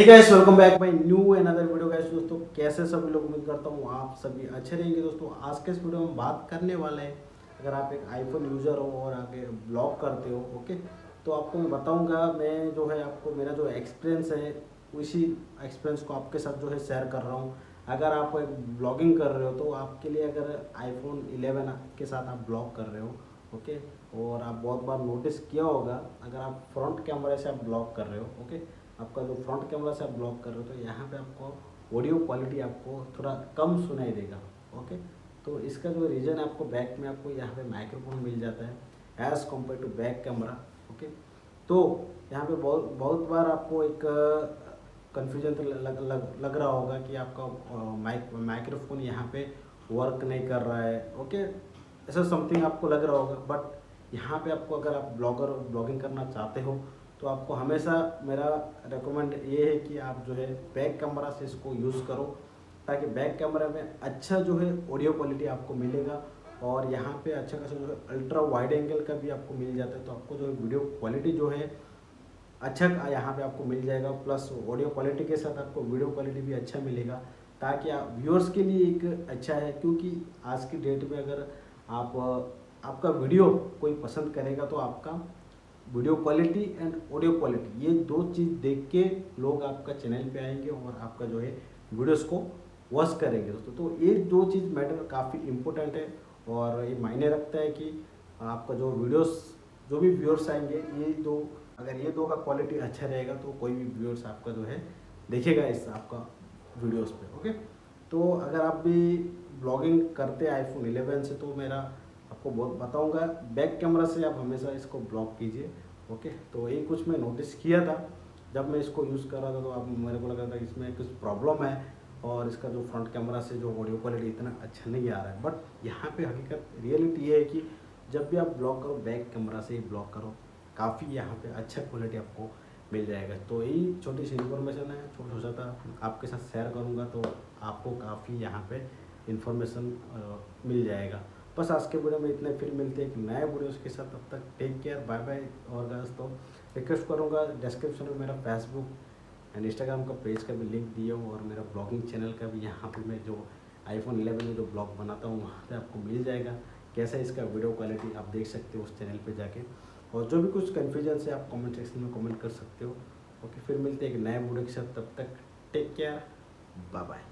Hey guys, welcome back my new another video. Guys दोस्तों, कैसे सभी लोग, उम्मीद करता हूँ आप सभी अच्छे रहेंगे। दोस्तों, आज के इस वीडियो में बात करने वाले हैं, अगर आप एक आईफोन यूज़र हो और आगे ब्लॉग करते हो, ओके, तो आपको मैं बताऊंगा, मैं जो है आपको मेरा जो एक्सपीरियंस है उसी एक्सपीरियंस को आपके साथ जो है शेयर कर रहा हूँ। अगर आप एक ब्लॉगिंग कर रहे हो तो आपके लिए, अगर आईफोन 11 के साथ आप ब्लॉग कर रहे हो, ओके, और आप बहुत बार नोटिस किया होगा, अगर आप फ्रंट कैमरे से आप ब्लॉग कर रहे हो, ओके, आपका जो फ्रंट कैमरा से आप ब्लॉक कर रहे हो तो यहाँ पे आपको ऑडियो क्वालिटी आपको थोड़ा कम सुनाई देगा, ओके। तो इसका जो रीज़न है, आपको बैक में आपको यहाँ पे माइक्रोफोन मिल जाता है as compare to back camera, okay. तो यहाँ पे बहुत बहुत बार आपको एक कन्फ्यूजन तो लग रहा होगा कि आपका माइक्रोफोन यहाँ पे वर्क नहीं कर रहा है, ओके, ऐसा समथिंग आपको लग रहा होगा। बट यहाँ पे आपको, अगर आप ब्लॉगिंग करना चाहते हो तो आपको हमेशा मेरा रेकमेंड ये है कि आप जो है बैक कैमरा से इसको यूज़ करो, ताकि बैक कैमरा में अच्छा जो है ऑडियो क्वालिटी आपको मिलेगा। और यहाँ पे अच्छा खासा जो है अल्ट्रा वाइड एंगल का भी आपको मिल जाता है, तो आपको जो है वीडियो क्वालिटी जो है अच्छा यहाँ पे आपको मिल जाएगा। प्लस ऑडियो क्वालिटी के साथ आपको वीडियो क्वालिटी भी अच्छा मिलेगा, ताकि आप व्यूअर्स के लिए एक अच्छा है। क्योंकि आज की डेट में अगर आप आपका वीडियो कोई पसंद करेगा तो आपका video quality and audio quality, ये दो चीज़ देख के लोग आपका चैनल पे आएंगे और आपका जो है वीडियोस को वॉच करेंगे दोस्तों। तो ये दो चीज़ मैटर काफ़ी इम्पोर्टेंट है, और ये मायने रखता है कि आपका जो वीडियोस, जो भी व्यूअर्स आएंगे, ये दो, अगर ये दो का क्वालिटी अच्छा रहेगा तो कोई भी व्यूअर्स आपका जो है देखेगा इस आपका वीडियोस पे, ओके। तो अगर आप भी ब्लॉगिंग करते हैं आईफोन 11 से, तो मेरा आपको बहुत बताऊंगा, बैक कैमरा से आप हमेशा इसको ब्लॉक कीजिए, ओके। तो यही कुछ मैं नोटिस किया था जब मैं इसको यूज़ कर रहा था, तो अब मेरे को लगा था कि इसमें कुछ प्रॉब्लम है, और इसका जो फ्रंट कैमरा से जो ऑडियो क्वालिटी इतना अच्छा नहीं आ रहा है। बट यहाँ पे हकीकत रियलिटी ये है कि जब भी आप ब्लॉग करो, बैक कैमरा से ही ब्लॉग करो, काफ़ी यहाँ पे अच्छा क्वालिटी आपको मिल जाएगा। तो यही छोटी सी इन्फॉर्मेशन है, छोटा सा आपके साथ शेयर करूँगा, तो आपको काफ़ी यहाँ पे इन्फॉर्मेशन मिल जाएगा। बस आज के वीडियो में इतने, फिर मिलते हैं एक नए वीडियो के साथ। तब तक टेक केयर, बाय बाय। और दोस्तों, रिक्वेस्ट करूँगा, डिस्क्रिप्शन में मेरा फेसबुक एंड इंस्टाग्राम का पेज का भी लिंक दिया हूँ, और मेरा ब्लॉगिंग चैनल का भी यहाँ पे मैं जो आईफोन 11 में जो ब्लॉग बनाता हूँ वहाँ पे आपको मिल जाएगा। कैसा है इसका वीडियो क्वालिटी आप देख सकते हो उस चैनल पे जाके, और जो भी कुछ कन्फ्यूजन है आप कमेंट सेक्शन में कमेंट कर सकते हो, ओके। फिर मिलते हैं एक नए वीडियो के साथ, तब तक टेक केयर, बाय बाय।